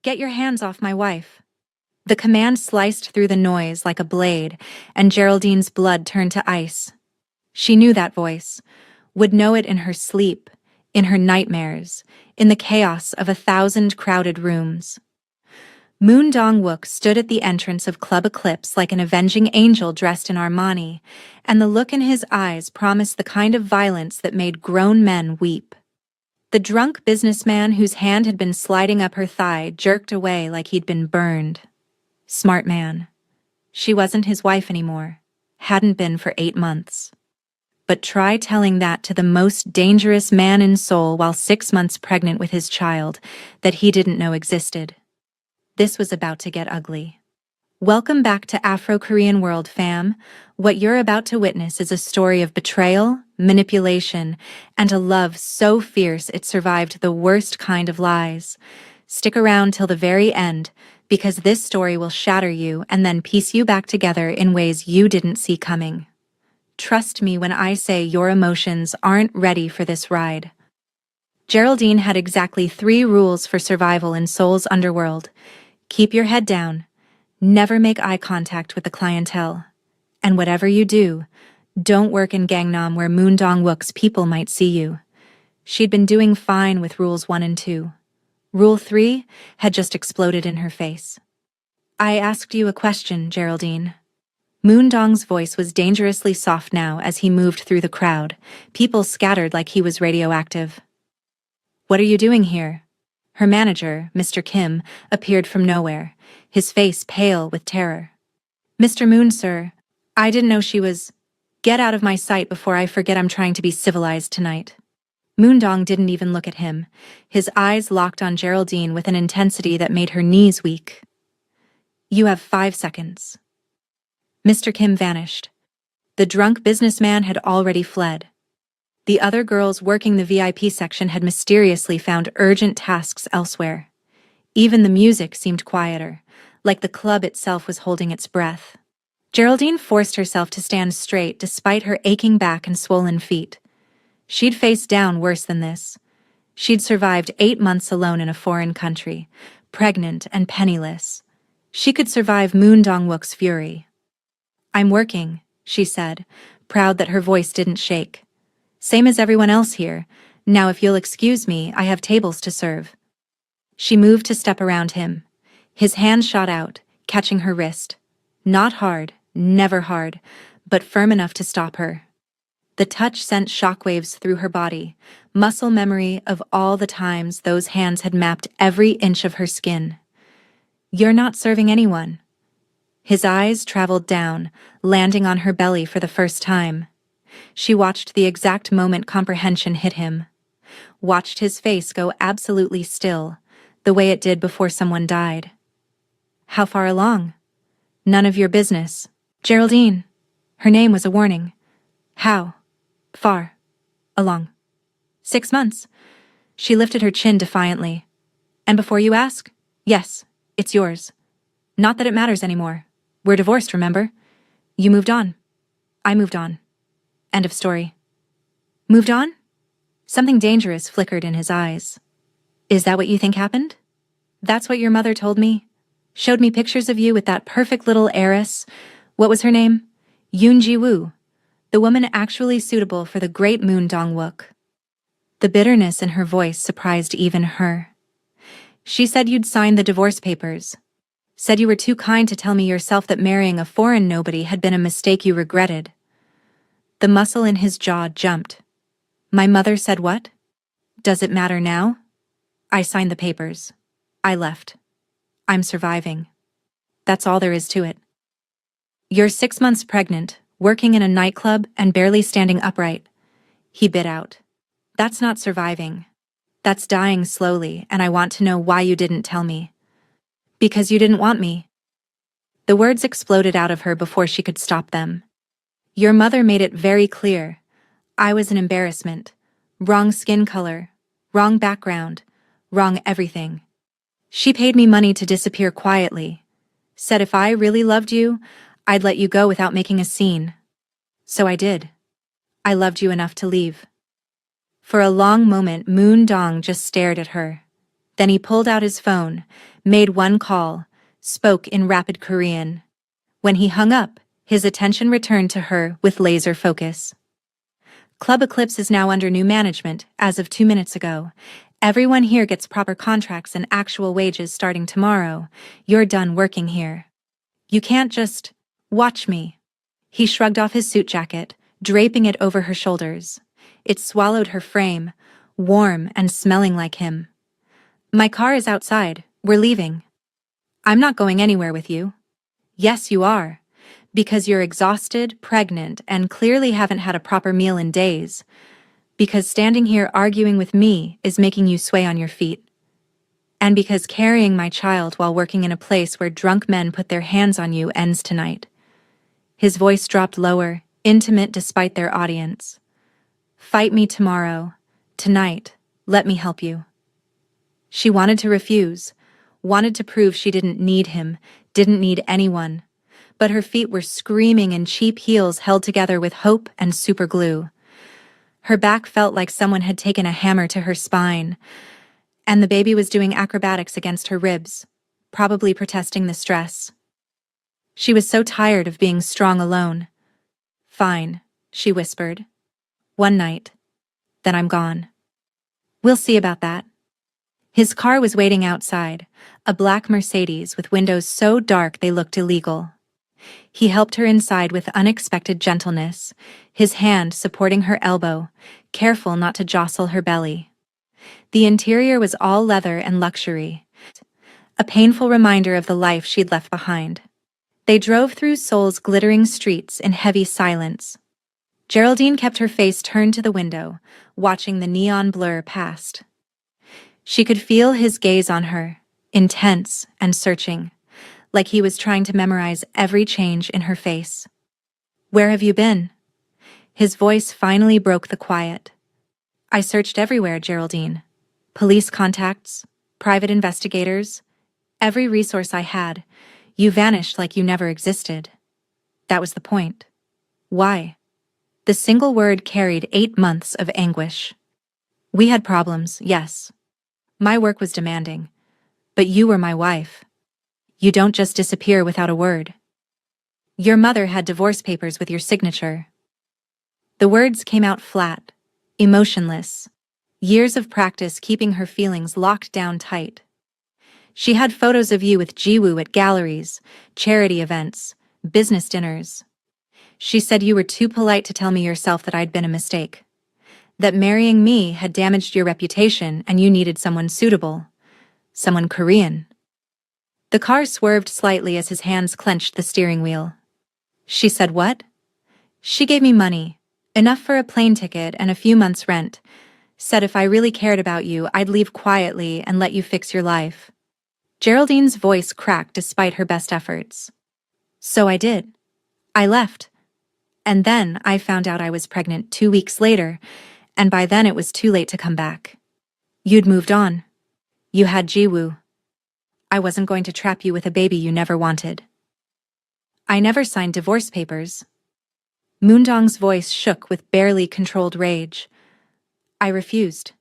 Get your hands off my wife. The command sliced through the noise like a blade, and Geraldine's blood turned to ice. She knew that voice, would know it in her sleep, in her nightmares, in the chaos of 1,000 crowded rooms. Moon Dong-wook stood at the entrance of Club Eclipse like an avenging angel dressed in Armani, and the look in his eyes promised the kind of violence that made grown men weep. The drunk businessman whose hand had been sliding up her thigh jerked away like he'd been burned. Smart man. She wasn't his wife anymore. Hadn't been for 8 months. But try telling that to the most dangerous man in Seoul while 6 months pregnant with his child that he didn't know existed. This was about to get ugly. Welcome back to Afro-Korean World, fam. What you're about to witness is a story of betrayal, manipulation, and a love so fierce it survived the worst kind of lies. Stick around till the very end, because this story will shatter you and then piece you back together in ways you didn't see coming. Trust me when I say your emotions aren't ready for this ride. Geraldine had exactly 3 rules for survival in Seoul's underworld. Keep your head down. Never make eye contact with the clientele. And whatever you do, don't work in Gangnam where Moon Dong-wook's people might see you. She'd been doing fine with rules 1 and 2. Rule 3 had just exploded in her face. I asked you a question, Geraldine. Moon Dong's voice was dangerously soft now as he moved through the crowd. People scattered like he was radioactive. What are you doing here? Her manager, Mr. Kim, appeared from nowhere, his face pale with terror. Mr. Moon, sir, I didn't know she was... Get out of my sight before I forget I'm trying to be civilized tonight. Moon Dong didn't even look at him, his eyes locked on Geraldine with an intensity that made her knees weak. You have 5 seconds. Mr. Kim vanished. The drunk businessman had already fled. The other girls working the VIP section had mysteriously found urgent tasks elsewhere. Even the music seemed quieter, like the club itself was holding its breath. Geraldine forced herself to stand straight despite her aching back and swollen feet. She'd faced down worse than this. She'd survived 8 months alone in a foreign country, pregnant and penniless. She could survive Moon Dong-wook's fury. I'm working, she said, proud that her voice didn't shake. Same as everyone else here. Now if you'll excuse me, I have tables to serve. She moved to step around him. His hand shot out, catching her wrist. Not hard, never hard, but firm enough to stop her. The touch sent shockwaves through her body, muscle memory of all the times those hands had mapped every inch of her skin. You're not serving anyone. His eyes traveled down, landing on her belly for the first time. She watched the exact moment comprehension hit him. Watched his face go absolutely still, the way it did before someone died. How far along? None of your business. Geraldine. Her name was a warning. How? Far. Along. 6 months. She lifted her chin defiantly. And before you ask? Yes, it's yours. Not that it matters anymore. We're divorced, remember? You moved on. I moved on. End of story. Moved on? Something dangerous flickered in his eyes. Is that what you think happened? That's what your mother told me? Showed me pictures of you with that perfect little heiress. What was her name? Yoon Ji-woo. The woman actually suitable for the great Moon Dong-wook. The bitterness in her voice surprised even her. She said you'd signed the divorce papers. Said you were too kind to tell me yourself that marrying a foreign nobody had been a mistake you regretted. The muscle in his jaw jumped. My mother said what? Does it matter now? I signed the papers. I left. I'm surviving. That's all there is to it. You're 6 months pregnant, working in a nightclub and barely standing upright. He bit out. That's not surviving. That's dying slowly, and I want to know why you didn't tell me. Because you didn't want me. The words exploded out of her before she could stop them. Your mother made it very clear. I was an embarrassment. Wrong skin color, wrong background, wrong everything. She paid me money to disappear quietly. Said if I really loved you, I'd let you go without making a scene. So I did. I loved you enough to leave. For a long moment, Moon Dong just stared at her. Then he pulled out his phone, made one call, spoke in rapid Korean. When he hung up, his attention returned to her with laser focus. Club Eclipse is now under new management, as of 2 minutes ago. Everyone here gets proper contracts and actual wages starting tomorrow. You're done working here. You can't just watch me. He shrugged off his suit jacket, draping it over her shoulders. It swallowed her frame, warm and smelling like him. My car is outside. We're leaving. I'm not going anywhere with you. Yes, you are. Because you're exhausted, pregnant, and clearly haven't had a proper meal in days. Because standing here arguing with me is making you sway on your feet. And because carrying my child while working in a place where drunk men put their hands on you ends tonight. His voice dropped lower, intimate despite their audience. Fight me tomorrow. Tonight, let me help you. She wanted to refuse, wanted to prove she didn't need him, didn't need anyone. But her feet were screaming in cheap heels held together with hope and superglue. Her back felt like someone had taken a hammer to her spine, and the baby was doing acrobatics against her ribs, probably protesting the stress. She was so tired of being strong alone. Fine, she whispered. One night. Then I'm gone. We'll see about that. His car was waiting outside, a black Mercedes with windows so dark they looked illegal. He helped her inside with unexpected gentleness, his hand supporting her elbow, careful not to jostle her belly. The interior was all leather and luxury, a painful reminder of the life she'd left behind. They drove through Seoul's glittering streets in heavy silence. Geraldine kept her face turned to the window, watching the neon blur past. She could feel his gaze on her, intense and searching, like he was trying to memorize every change in her face. Where have you been? His voice finally broke the quiet. I searched everywhere, Geraldine. Police contacts, private investigators, every resource I had. You vanished like you never existed. That was the point. Why? The single word carried 8 months of anguish. We had problems, yes. My work was demanding. But you were my wife. You don't just disappear without a word. Your mother had divorce papers with your signature. The words came out flat, emotionless, years of practice keeping her feelings locked down tight. She had photos of you with Jiwoo at galleries, charity events, business dinners. She said you were too polite to tell me yourself that I'd been a mistake. That marrying me had damaged your reputation and you needed someone suitable. Someone Korean. The car swerved slightly as his hands clenched the steering wheel. She said what? She gave me money, enough for a plane ticket and a few months' rent. Said if I really cared about you, I'd leave quietly and let you fix your life. Geraldine's voice cracked despite her best efforts. So I did. I left. And then I found out I was pregnant 2 weeks later, and by then it was too late to come back. You'd moved on. You had Jiwoo. I wasn't going to trap you with a baby you never wanted. I never signed divorce papers. Moondong's voice shook with barely controlled rage. I refused.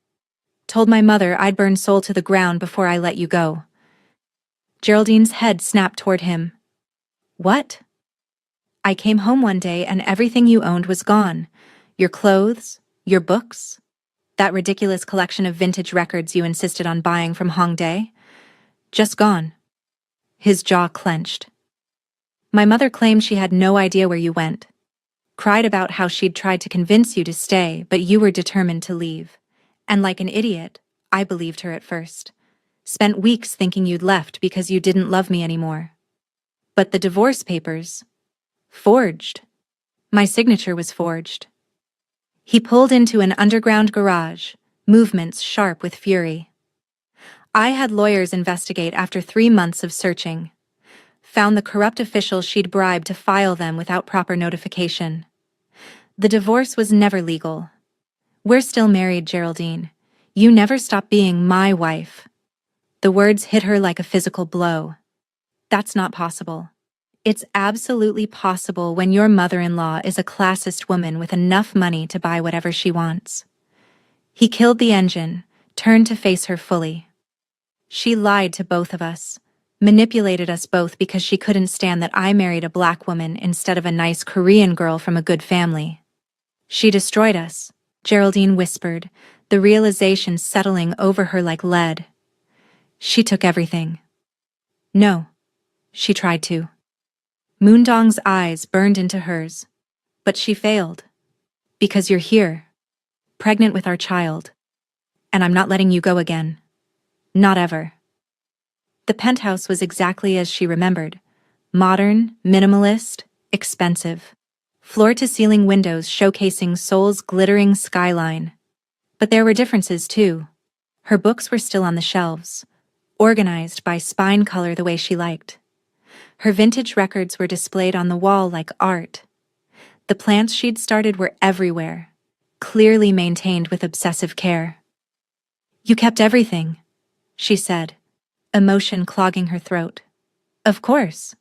Told my mother I'd burn Seoul to the ground before I let you go. Geraldine's head snapped toward him. What? I came home one day and everything you owned was gone. Your clothes, your books, that ridiculous collection of vintage records you insisted on buying from Hongdae. Just gone. His jaw clenched. My mother claimed she had no idea where you went. Cried about how she'd tried to convince you to stay, but you were determined to leave. And like an idiot, I believed her at first. Spent weeks thinking you'd left because you didn't love me anymore. But the divorce papers... forged. My signature was forged. He pulled into an underground garage, movements sharp with fury. I had lawyers investigate after 3 months of searching. Found the corrupt officials she'd bribed to file them without proper notification. The divorce was never legal. We're still married, Geraldine. You never stopped being my wife. The words hit her like a physical blow. That's not possible. It's absolutely possible when your mother-in-law is a classist woman with enough money to buy whatever she wants. He killed the engine, turned to face her fully. She lied to both of us, manipulated us both because she couldn't stand that I married a black woman instead of a nice Korean girl from a good family. She destroyed us, Geraldine whispered, the realization settling over her like lead. She took everything. No, she tried to. Moondong's eyes burned into hers. But she failed. Because you're here, pregnant with our child. And I'm not letting you go again. Not ever. The penthouse was exactly as she remembered. Modern, minimalist, expensive. Floor-to-ceiling windows showcasing Seoul's glittering skyline. But there were differences, too. Her books were still on the shelves, organized by spine color the way she liked. Her vintage records were displayed on the wall like art. The plants she'd started were everywhere, clearly maintained with obsessive care. You kept everything, she said, emotion clogging her throat. Of course.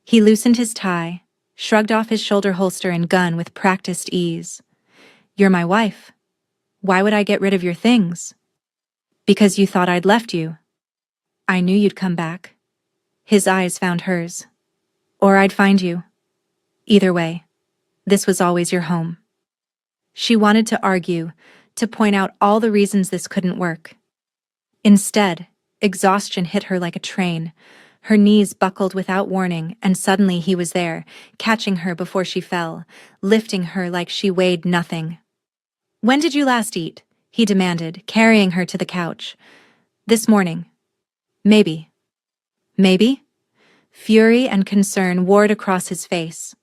He loosened his tie, shrugged off his shoulder holster and gun with practiced ease. You're my wife. Why would I get rid of your things? Because you thought I'd left you. I knew you'd come back. His eyes found hers. Or I'd find you. Either way, this was always your home. She wanted to argue, to point out all the reasons this couldn't work. Instead, exhaustion hit her like a train. Her knees buckled without warning, and suddenly he was there, catching her before she fell, lifting her like she weighed nothing. When did you last eat? He demanded, carrying her to the couch. This morning. Maybe. Maybe? Fury and concern warred across his face.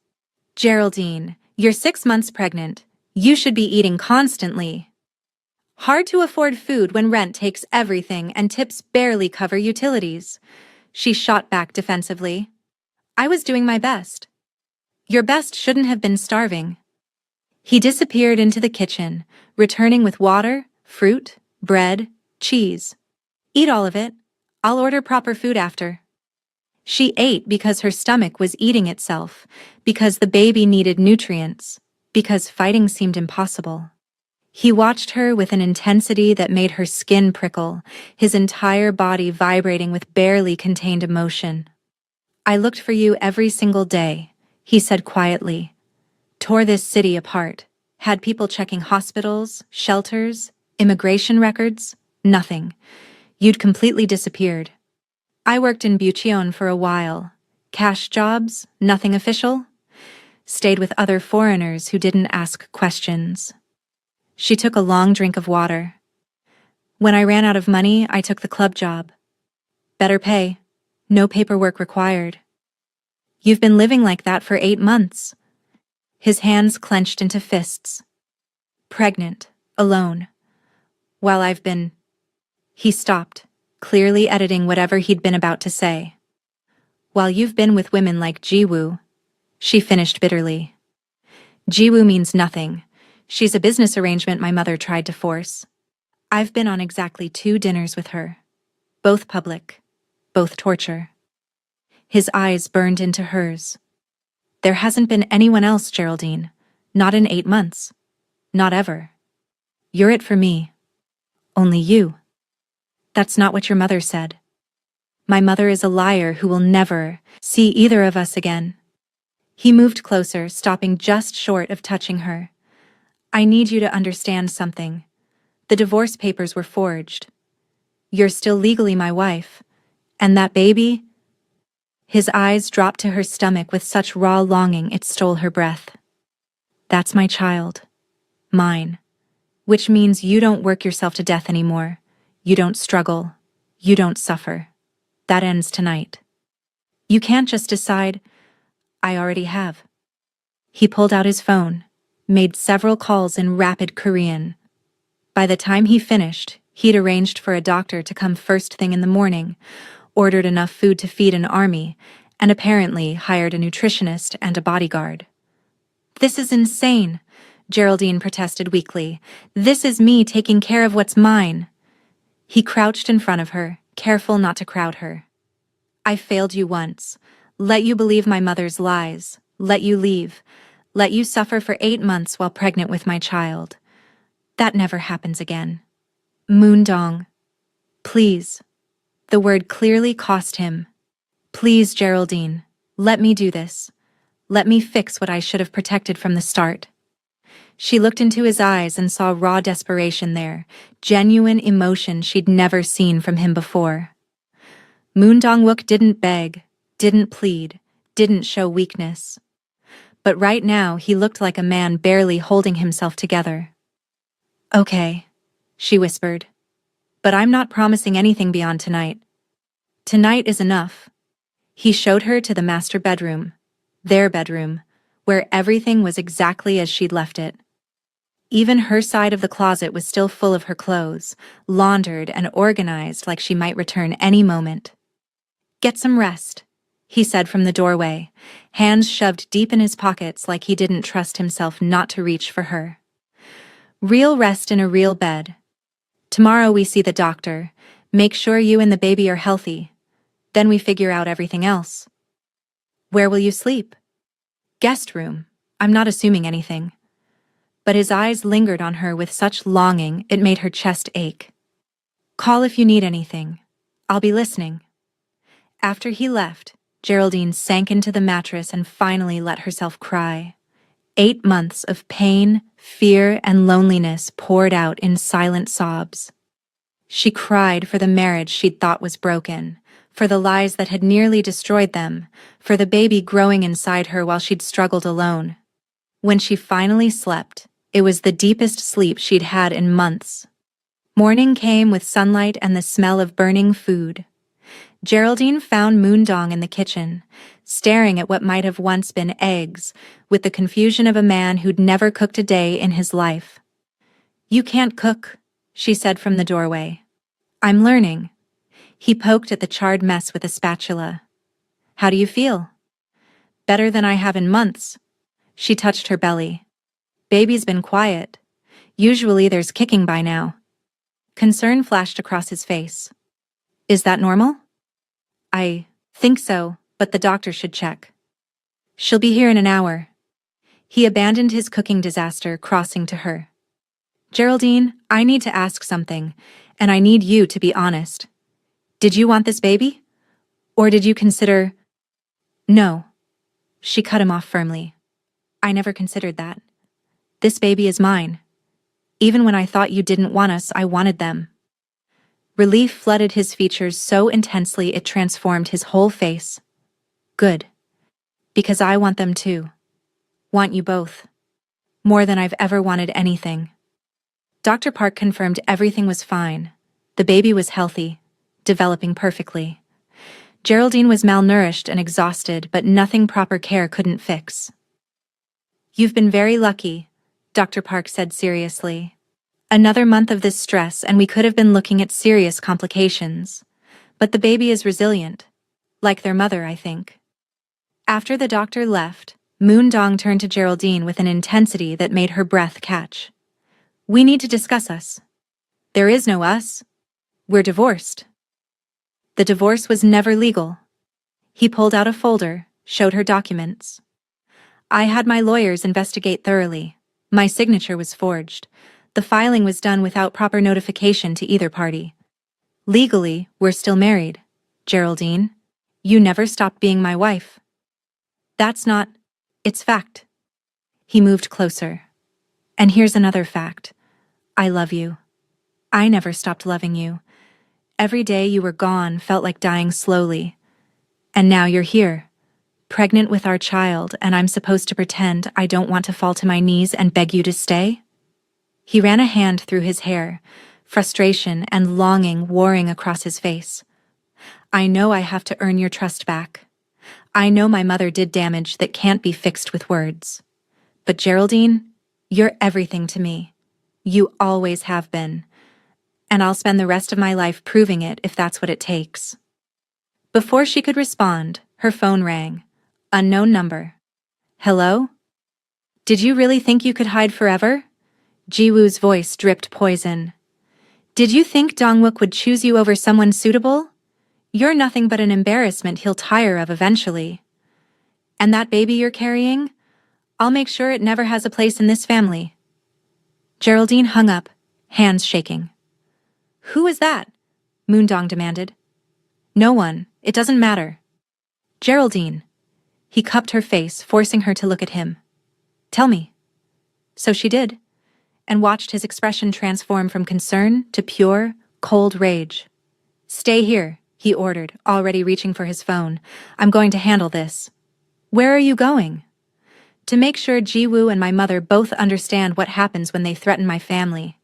Geraldine, you're 6 months pregnant. You should be eating constantly. Hard to afford food when rent takes everything and tips barely cover utilities. She shot back defensively. I was doing my best. Your best shouldn't have been starving. He disappeared into the kitchen, returning with water, fruit, bread, cheese. Eat all of it. I'll order proper food after. She ate because her stomach was eating itself, because the baby needed nutrients, because fighting seemed impossible. He watched her with an intensity that made her skin prickle, his entire body vibrating with barely contained emotion. I looked for you every single day, he said quietly. Tore this city apart. Had people checking hospitals, shelters, immigration records. Nothing. You'd completely disappeared. I worked in Bucheon for a while. Cash jobs, nothing official. Stayed with other foreigners who didn't ask questions. She took a long drink of water. When I ran out of money, I took the club job. Better pay. No paperwork required. You've been living like that for 8 months. His hands clenched into fists. Pregnant, alone. While I've been... He stopped, clearly editing whatever he'd been about to say. While you've been with women like Jiwoo, she finished bitterly. Jiwoo means nothing. She's a business arrangement my mother tried to force. I've been on exactly 2 dinners with her. Both public, both torture. His eyes burned into hers. There hasn't been anyone else, Geraldine. Not in 8 months. Not ever. You're it for me. Only you. That's not what your mother said. My mother is a liar who will never see either of us again. He moved closer, stopping just short of touching her. I need you to understand something. The divorce papers were forged. You're still legally my wife. And that baby... His eyes dropped to her stomach with such raw longing it stole her breath. That's my child. Mine. Which means you don't work yourself to death anymore. You don't struggle. You don't suffer. That ends tonight. You can't just decide, I already have. He pulled out his phone, made several calls in rapid Korean. By the time he finished, he'd arranged for a doctor to come first thing in the morning, ordered enough food to feed an army, and apparently hired a nutritionist and a bodyguard. This is insane, Geraldine protested weakly. This is me taking care of what's mine. He crouched in front of her, careful not to crowd her. I failed you once. Let you believe my mother's lies. Let you leave. Let you suffer for 8 months while pregnant with my child. That never happens again. Moondong. Please. The word clearly cost him. Please, Geraldine, let me do this. Let me fix what I should have protected from the start. She looked into his eyes and saw raw desperation there, genuine emotion she'd never seen from him before. Moon Dong-wook didn't beg, didn't plead, didn't show weakness. But right now he looked like a man barely holding himself together. Okay, she whispered. But I'm not promising anything beyond tonight. Tonight is enough. He showed her to the master bedroom, their bedroom, where everything was exactly as she'd left it. Even her side of the closet was still full of her clothes, laundered and organized like she might return any moment. Get some rest, he said from the doorway, hands shoved deep in his pockets like he didn't trust himself not to reach for her. Real rest in a real bed. Tomorrow we see the doctor, make sure you and the baby are healthy. Then we figure out everything else. Where will you sleep? Guest room. I'm not assuming anything. But his eyes lingered on her with such longing it made her chest ache. Call if you need anything. I'll be listening. After he left, Geraldine sank into the mattress and finally let herself cry. 8 months of pain, fear, and loneliness poured out in silent sobs. She cried for the marriage she'd thought was broken, for the lies that had nearly destroyed them, for the baby growing inside her while she'd struggled alone. When she finally slept, it was the deepest sleep she'd had in months. Morning came with sunlight and the smell of burning food. Geraldine found Moon Dong in the kitchen, staring at what might have once been eggs, with the confusion of a man who'd never cooked a day in his life. You can't cook, she said from the doorway. I'm learning. He poked at the charred mess with a spatula. How do you feel? Better than I have in months. She touched her belly. Baby's been quiet. Usually there's kicking by now. Concern flashed across his face. Is that normal? I think so, but the doctor should check. She'll be here in an hour. He abandoned his cooking disaster, crossing to her. Geraldine, I need to ask something, and I need you to be honest. Did you want this baby? Or did you consider... No. She cut him off firmly. I never considered that. This baby is mine. Even when I thought you didn't want us, I wanted them. Relief flooded his features so intensely it transformed his whole face. Good. Because I want them too. Want you both. More than I've ever wanted anything. Dr. Park confirmed everything was fine. The baby was healthy, developing perfectly. Geraldine was malnourished and exhausted, but nothing proper care couldn't fix. You've been very lucky, Dr. Park said seriously. Another month of this stress and we could have been looking at serious complications. But the baby is resilient. Like their mother, I think. After the doctor left, Moon Dong turned to Geraldine with an intensity that made her breath catch. We need to discuss us. There is no us. We're divorced. The divorce was never legal. He pulled out a folder, showed her documents. I had my lawyers investigate thoroughly. My signature was forged. The filing was done without proper notification to either party. Legally, we're still married. Geraldine, you never stopped being my wife. That's not... It's fact. He moved closer. And here's another fact. I love you. I never stopped loving you. Every day you were gone felt like dying slowly. And now you're here, pregnant with our child, and I'm supposed to pretend I don't want to fall to my knees and beg you to stay? He ran a hand through his hair, frustration and longing warring across his face. I know I have to earn your trust back. I know my mother did damage that can't be fixed with words. But Geraldine, you're everything to me. You always have been. And I'll spend the rest of my life proving it if that's what it takes. Before she could respond, her phone rang. Unknown number. Hello? Did you really think you could hide forever? Jiwoo's voice dripped poison. Did you think Dongwook would choose you over someone suitable? You're nothing but an embarrassment he'll tire of eventually. And that baby you're carrying? I'll make sure it never has a place in this family. Geraldine hung up, hands shaking. Who is that? Moon Dong demanded. No one. It doesn't matter. Geraldine. He cupped her face, forcing her to look at him. Tell me. So she did, and watched his expression transform from concern to pure, cold rage. Stay here, he ordered, already reaching for his phone. I'm going to handle this. Where are you going? To make sure Jiwoo and my mother both understand what happens when they threaten my family.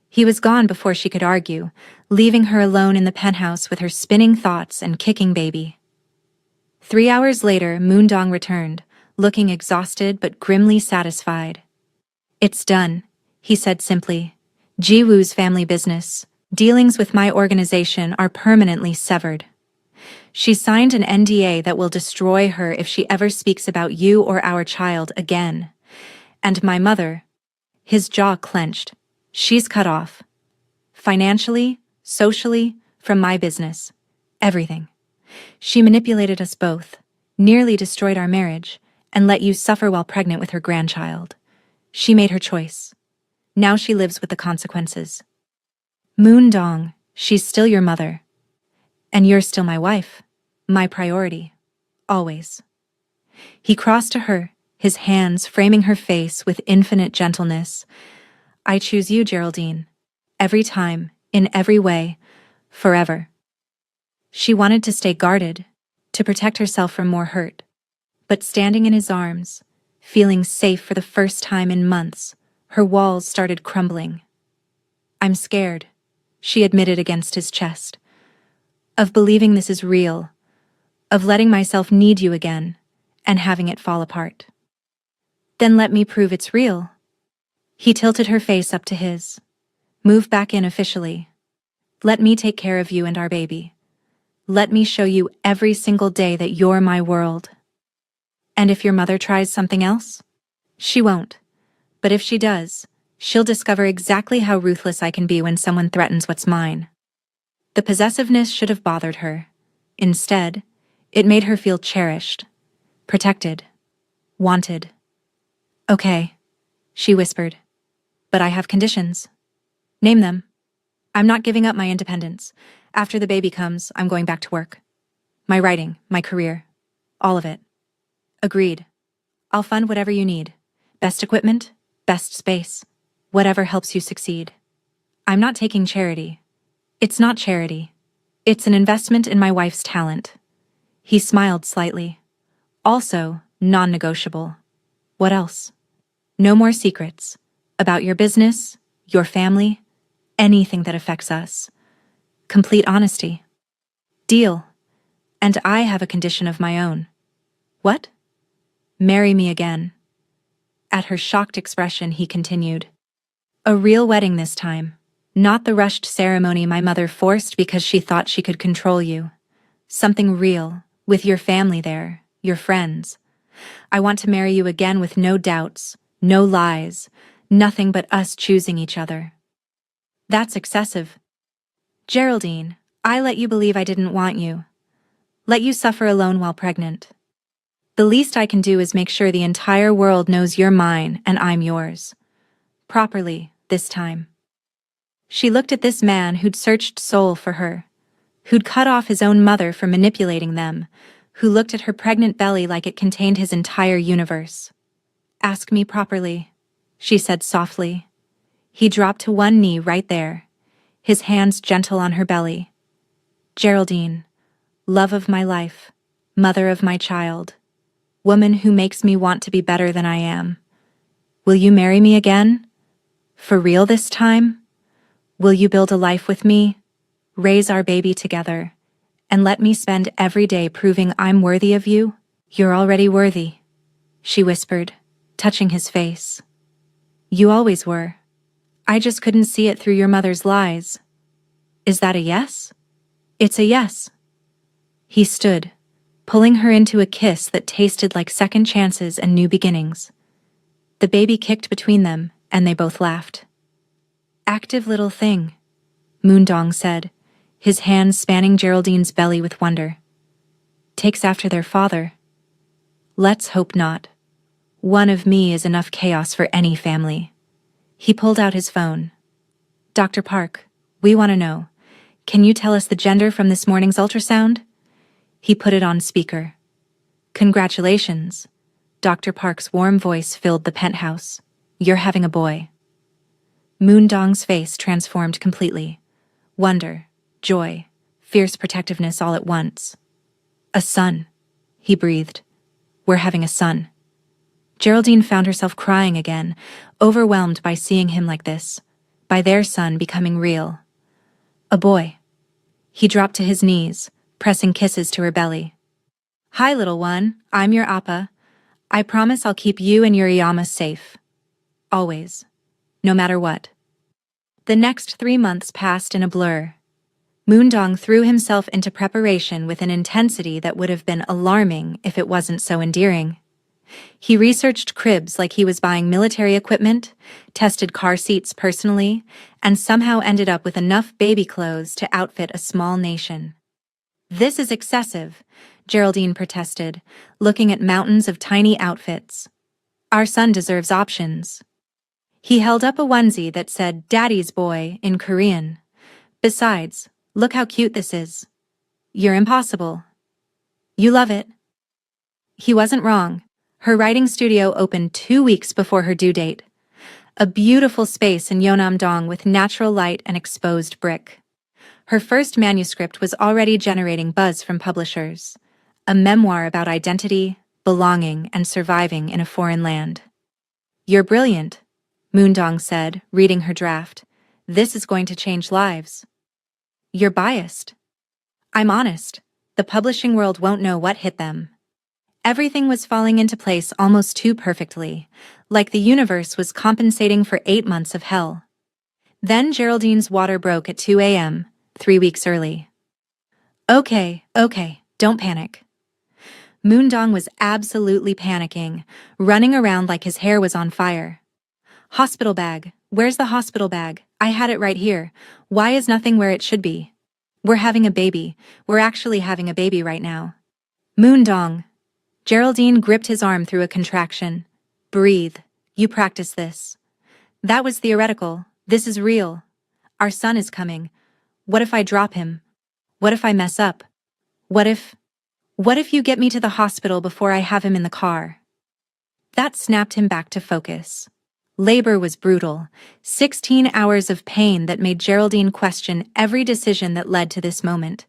He was gone before she could argue, leaving her alone in the penthouse with her spinning thoughts and kicking baby. 3 hours later, Moondong returned, looking exhausted but grimly satisfied. It's done, he said simply. Jiwoo's family business, dealings with my organization are permanently severed. She signed an NDA that will destroy her if she ever speaks about you or our child again. And my mother, his jaw clenched, she's cut off. Financially, socially, from my business. Everything. She manipulated us both, nearly destroyed our marriage, and let you suffer while pregnant with her grandchild. She made her choice. Now she lives with the consequences. Moondong, she's still your mother. And you're still my wife. My priority. Always. He crossed to her, his hands framing her face with infinite gentleness. I choose you, Geraldine. Every time, in every way, forever. She wanted to stay guarded, to protect herself from more hurt. But standing in his arms, feeling safe for the first time in months, her walls started crumbling. I'm scared, she admitted against his chest. Of believing this is real, of letting myself need you again, and having it fall apart. Then let me prove it's real. He tilted her face up to his. Move back in officially. Let me take care of you and our baby. Let me show you every single day that you're my world. And if your mother tries something else? She won't. But if she does, she'll discover exactly how ruthless I can be when someone threatens what's mine. The possessiveness should have bothered her. Instead, it made her feel cherished, protected, wanted. Okay, she whispered. But I have conditions. Name them. I'm not giving up my independence. After the baby comes, I'm going back to work. My writing, my career, all of it. Agreed. I'll fund whatever you need. Best equipment, best space, whatever helps you succeed. I'm not taking charity. It's not charity. It's an investment in my wife's talent. He smiled slightly. Also, non-negotiable. What else? No more secrets. About your business, your family, anything that affects us. Complete honesty. Deal. And I have a condition of my own. What? Marry me again. At her shocked expression, he continued. A real wedding this time. Not the rushed ceremony my mother forced because she thought she could control you. Something real, with your family there, your friends. I want to marry you again with no doubts, no lies, nothing but us choosing each other. That's excessive. Geraldine, I let you believe I didn't want you. Let you suffer alone while pregnant. The least I can do is make sure the entire world knows you're mine and I'm yours. Properly, this time. She looked at this man who'd searched soul for her, who'd cut off his own mother for manipulating them, who looked at her pregnant belly like it contained his entire universe. Ask me properly, she said softly. He dropped to one knee right there, his hands gentle on her belly. Geraldine, love of my life, mother of my child, woman who makes me want to be better than I am. Will you marry me again? For real this time? Will you build a life with me, raise our baby together, and let me spend every day proving I'm worthy of you? You're already worthy, she whispered, touching his face. You always were. I just couldn't see it through your mother's lies. Is that a yes? It's a yes. He stood, pulling her into a kiss that tasted like second chances and new beginnings. The baby kicked between them, and they both laughed. Active little thing, Moondong said, his hands spanning Geraldine's belly with wonder. Takes after their father. Let's hope not. One of me is enough chaos for any family. He pulled out his phone. Dr. Park, we want to know, Can you tell us the gender from this morning's ultrasound? He put it on speaker. Congratulations. Dr. Park's warm voice filled the penthouse. You're having a boy. Moondong's face transformed completely. Wonder, joy, fierce protectiveness all at once. A son, he breathed. We're having a son. Geraldine found herself crying again, overwhelmed by seeing him like this, by their son becoming real. A boy. He dropped to his knees, pressing kisses to her belly. Hi, little one, I'm your appa. I promise I'll keep you and Yuriyama safe. Always. No matter what. The next 3 months passed in a blur. Moondong threw himself into preparation with an intensity that would have been alarming if it wasn't so endearing. He researched cribs like he was buying military equipment, tested car seats personally, and somehow ended up with enough baby clothes to outfit a small nation. This is excessive, Geraldine protested, looking at mountains of tiny outfits. Our son deserves options. He held up a onesie that said Daddy's Boy in Korean. Besides, look how cute this is. You're impossible. You love it. He wasn't wrong. Her writing studio opened 2 weeks before her due date. A beautiful space in Yeonnam-dong with natural light and exposed brick. Her first manuscript was already generating buzz from publishers. A memoir about identity, belonging, and surviving in a foreign land. You're brilliant, Moondong said, reading her draft. This is going to change lives. You're biased. I'm honest. The publishing world won't know what hit them. Everything was falling into place almost too perfectly, like the universe was compensating for 8 months of hell. Then Geraldine's water broke at 2 a.m., 3 weeks early. Okay, don't panic. Moondong was absolutely panicking, running around like his hair was on fire. Hospital bag. Where's the hospital bag? I had it right here. Why is nothing where it should be? We're having a baby. We're actually having a baby right now. Moondong. Geraldine gripped his arm through a contraction. Breathe. You practice this. That was theoretical. This is real. Our son is coming. What if I drop him? What if I mess up? What if you get me to the hospital before I have him in the car? That snapped him back to focus. Labor was brutal, 16 hours of pain that made Geraldine question every decision that led to this moment.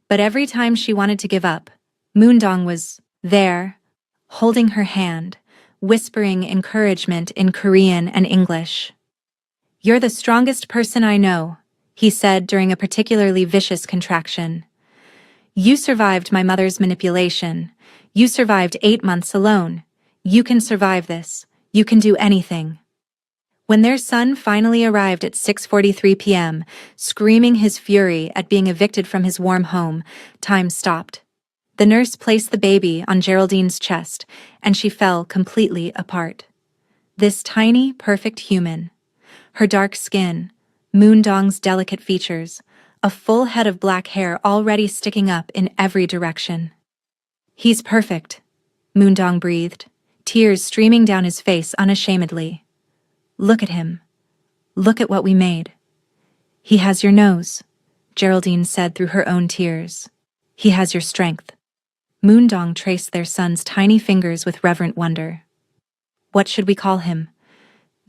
But every time she wanted to give up, Moondong was there, holding her hand, whispering encouragement in Korean and English. You're the strongest person I know, he said during a particularly vicious contraction. You survived my mother's manipulation. You survived 8 months alone. You can survive this. You can do anything. When their son finally arrived at 6:43 p.m., screaming his fury at being evicted from his warm home, time stopped. The nurse placed the baby on Geraldine's chest, and she fell completely apart. This tiny, perfect human. Her dark skin, Moondong's delicate features, a full head of black hair already sticking up in every direction. He's perfect, Moondong breathed, tears streaming down his face unashamedly. Look at him. Look at what we made. He has your nose, Geraldine said through her own tears. He has your strength. Moondong traced their son's tiny fingers with reverent wonder. What should we call him?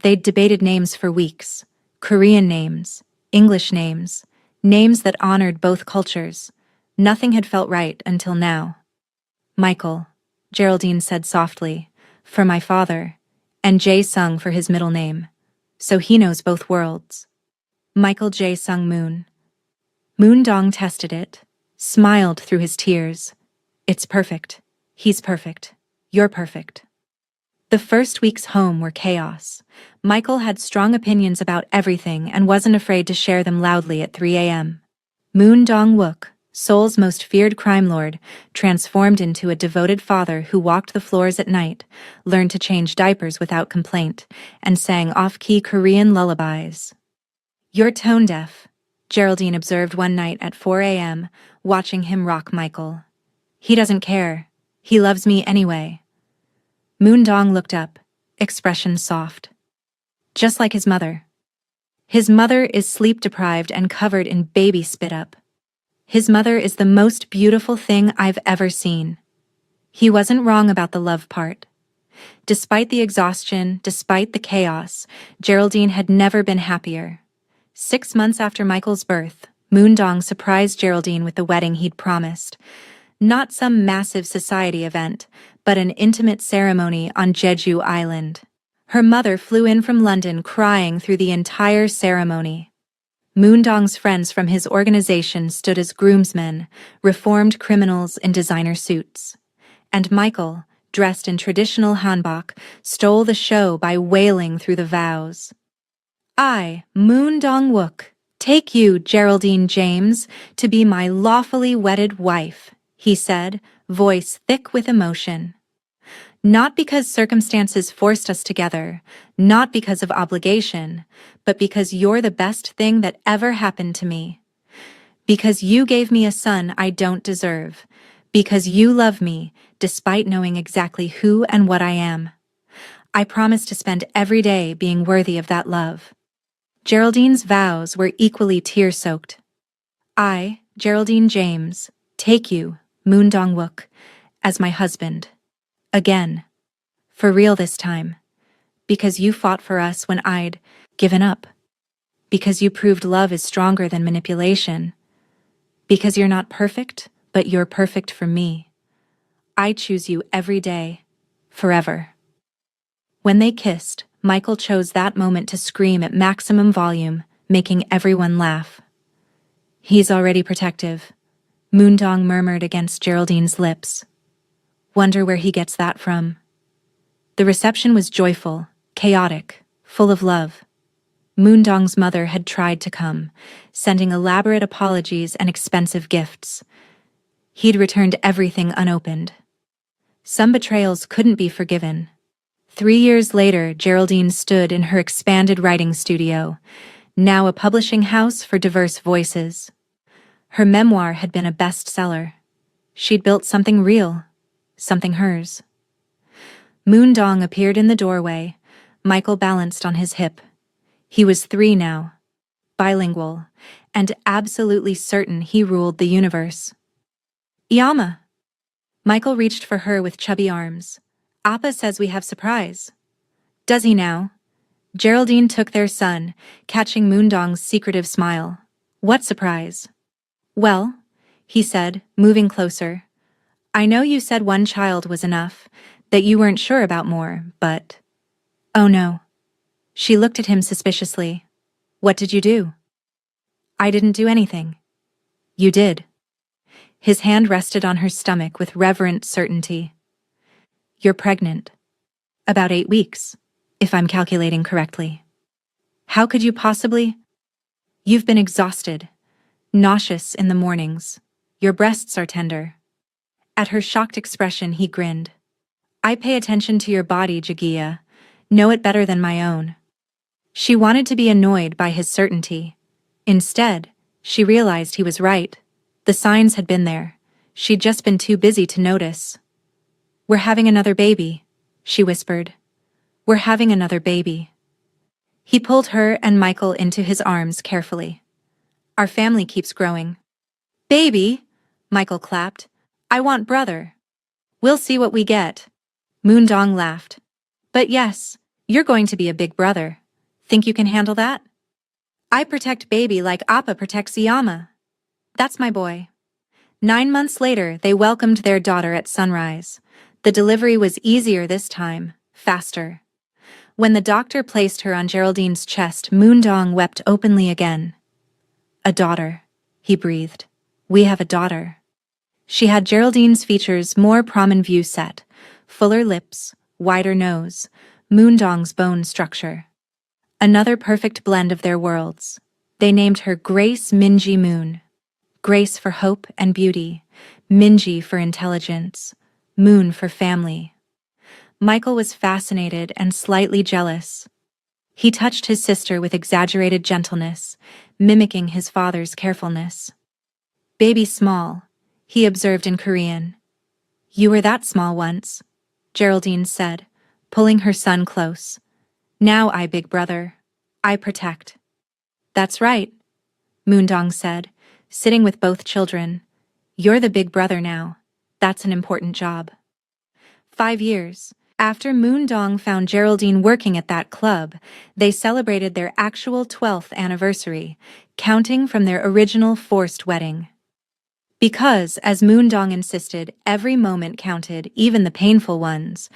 They'd debated names for weeks. Korean names, English names, names that honored both cultures. Nothing had felt right until now. Michael, Geraldine said softly, for my father, and Jae-sung for his middle name. So he knows both worlds. Michael Jae-sung Moon. Moondong tested it, smiled through his tears. It's perfect. He's perfect. You're perfect. The first weeks home were chaos. Michael had strong opinions about everything and wasn't afraid to share them loudly at 3 a.m. Moon Dong-wook, Seoul's most feared crime lord, transformed into a devoted father who walked the floors at night, learned to change diapers without complaint, and sang off-key Korean lullabies. You're tone-deaf, Geraldine observed one night at 4 a.m., watching him rock Michael. He doesn't care. He loves me anyway. Moondong looked up, expression soft. Just like his mother. His mother is sleep-deprived and covered in baby spit-up. His mother is the most beautiful thing I've ever seen. He wasn't wrong about the love part. Despite the exhaustion, despite the chaos, Geraldine had never been happier. 6 months after Michael's birth, Moondong surprised Geraldine with the wedding he'd promised. Not some massive society event, but an intimate ceremony on Jeju Island. Her mother flew in from London crying through the entire ceremony. Moondong's friends from his organization stood as groomsmen, reformed criminals in designer suits. And Michael, dressed in traditional hanbok, stole the show by wailing through the vows. I, Moondong-wook, take you, Geraldine James, to be my lawfully wedded wife, he said, voice thick with emotion. Not because circumstances forced us together, not because of obligation, but because you're the best thing that ever happened to me. Because you gave me a son I don't deserve. Because you love me, despite knowing exactly who and what I am. I promise to spend every day being worthy of that love. Geraldine's vows were equally tear-soaked. I, Geraldine James, take you, Moondong-wook, as my husband. Again. For real this time. Because you fought for us when I'd given up. Because you proved love is stronger than manipulation. Because you're not perfect, but you're perfect for me. I choose you every day, forever. When they kissed, Michael chose that moment to scream at maximum volume, making everyone laugh. He's already protective, Moondong murmured against Geraldine's lips. Wonder where he gets that from. The reception was joyful, chaotic, full of love. Moondong's mother had tried to come, sending elaborate apologies and expensive gifts. He'd returned everything unopened. Some betrayals couldn't be forgiven. 3 years later, Geraldine stood in her expanded writing studio, now a publishing house for diverse voices. Her memoir had been a bestseller. She'd built something real, something hers. Moondong appeared in the doorway, Michael balanced on his hip. He was 3 now, bilingual, and absolutely certain he ruled the universe. Iama! Michael reached for her with chubby arms. Appa says we have surprise. Does he now? Geraldine took their son, catching Moondong's secretive smile. What surprise? Well, he said, moving closer. I know you said 1 child was enough, that you weren't sure about more, but... Oh no. She looked at him suspiciously. What did you do? I didn't do anything. You did. His hand rested on her stomach with reverent certainty. You're pregnant. About 8 weeks, if I'm calculating correctly. How could you possibly? You've been exhausted, nauseous in the mornings. Your breasts are tender. At her shocked expression, he grinned. I pay attention to your body, Jagia. Know it better than my own. She wanted to be annoyed by his certainty. Instead, she realized he was right. The signs had been there. She'd just been too busy to notice. We're having another baby, she whispered. We're having another baby. He pulled her and Michael into his arms carefully. Our family keeps growing. Baby, Michael clapped. I want brother. We'll see what we get. Moondong laughed. But yes, you're going to be a big brother. Think you can handle that? I protect baby like Appa protects Iyama. That's my boy. 9 months later, they welcomed their daughter at sunrise. The delivery was easier this time, faster. When the doctor placed her on Geraldine's chest, Moondong wept openly again. A daughter, he breathed. We have a daughter. She had Geraldine's features more prominent view set, fuller lips, wider nose, Moondong's bone structure. Another perfect blend of their worlds. They named her Grace Minji Moon. Grace for hope and beauty, Minji for intelligence, Moon for family. Michael was fascinated and slightly jealous. He touched his sister with exaggerated gentleness, mimicking his father's carefulness. Baby small, he observed in Korean. You were that small once, Geraldine said, pulling her son close. Now I big brother. I protect. That's right, Moondong said, sitting with both children. You're the big brother now. That's an important job. 5 years. After Moondong found Geraldine working at that club, they celebrated their actual 12th anniversary, counting from their original forced wedding. Because, as Moondong insisted, every moment counted, even the painful ones,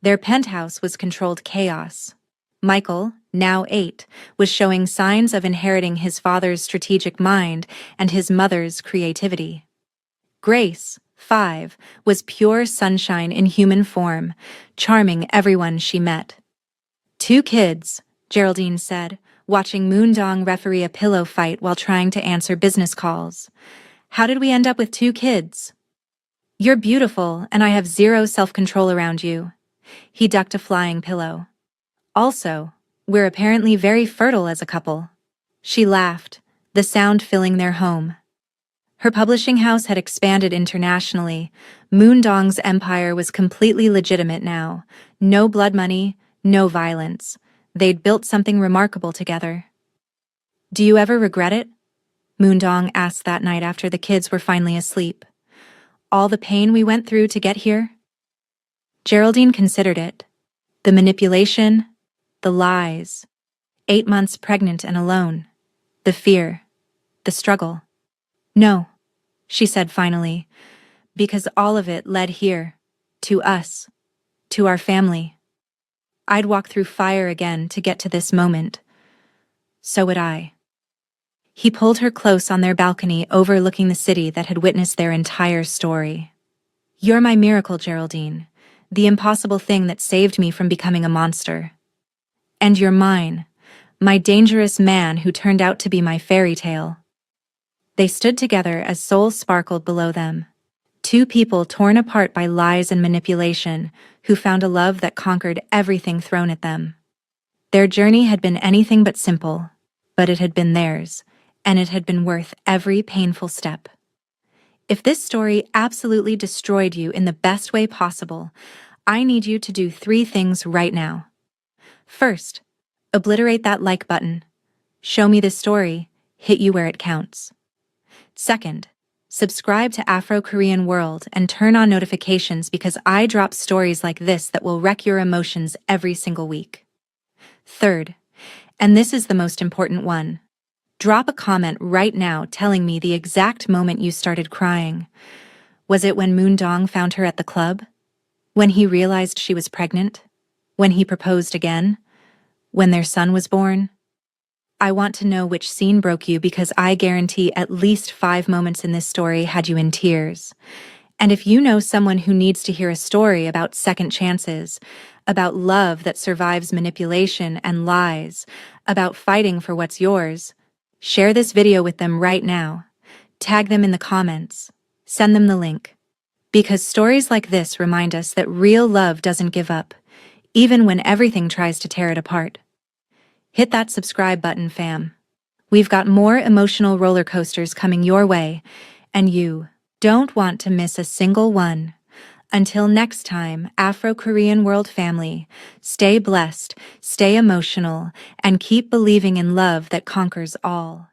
their penthouse was controlled chaos. Michael, now 8, was showing signs of inheriting his father's strategic mind and his mother's creativity. Grace, 5, was pure sunshine in human form, charming everyone she met. 2 kids, Geraldine said, watching Moondong referee a pillow fight while trying to answer business calls. How did we end up with 2 kids? You're beautiful, and I have zero self-control around you. He ducked a flying pillow. Also, we're apparently very fertile as a couple. She laughed, the sound filling their home. Her publishing house had expanded internationally. Moondong's empire was completely legitimate now. No blood money, no violence. They'd built something remarkable together. Do you ever regret it? Moondong asked that night after the kids were finally asleep. All the pain we went through to get here? Geraldine considered it. The manipulation, the lies, 8 months pregnant and alone, the fear, the struggle. No, she said finally, because all of it led here, to us, to our family. I'd walk through fire again to get to this moment. So would I. He pulled her close on their balcony overlooking the city that had witnessed their entire story. You're my miracle, Geraldine, the impossible thing that saved me from becoming a monster. And you're mine, my dangerous man who turned out to be my fairy tale. They stood together as souls sparkled below them. 2 people torn apart by lies and manipulation, who found a love that conquered everything thrown at them. Their journey had been anything but simple, but it had been theirs, and it had been worth every painful step. If this story absolutely destroyed you in the best way possible, I need you to do 3 things right now. First, obliterate that like button. Show me this story, hit you where it counts. Second, subscribe to Afro-Korean World and turn on notifications because I drop stories like this that will wreck your emotions every single week. Third, and this is the most important one, drop a comment right now telling me the exact moment you started crying. Was it when Moondong found her at the club? When he realized she was pregnant? When he proposed again? When their son was born? I want to know which scene broke you because I guarantee at least 5 moments in this story had you in tears. And if you know someone who needs to hear a story about second chances, about love that survives manipulation and lies, about fighting for what's yours, share this video with them right now. Tag them in the comments. Send them the link. Because stories like this remind us that real love doesn't give up, even when everything tries to tear it apart. Hit that subscribe button, fam. We've got more emotional roller coasters coming your way, and you don't want to miss a single one. Until next time, Afro-Korean World family, stay blessed, stay emotional, and keep believing in love that conquers all.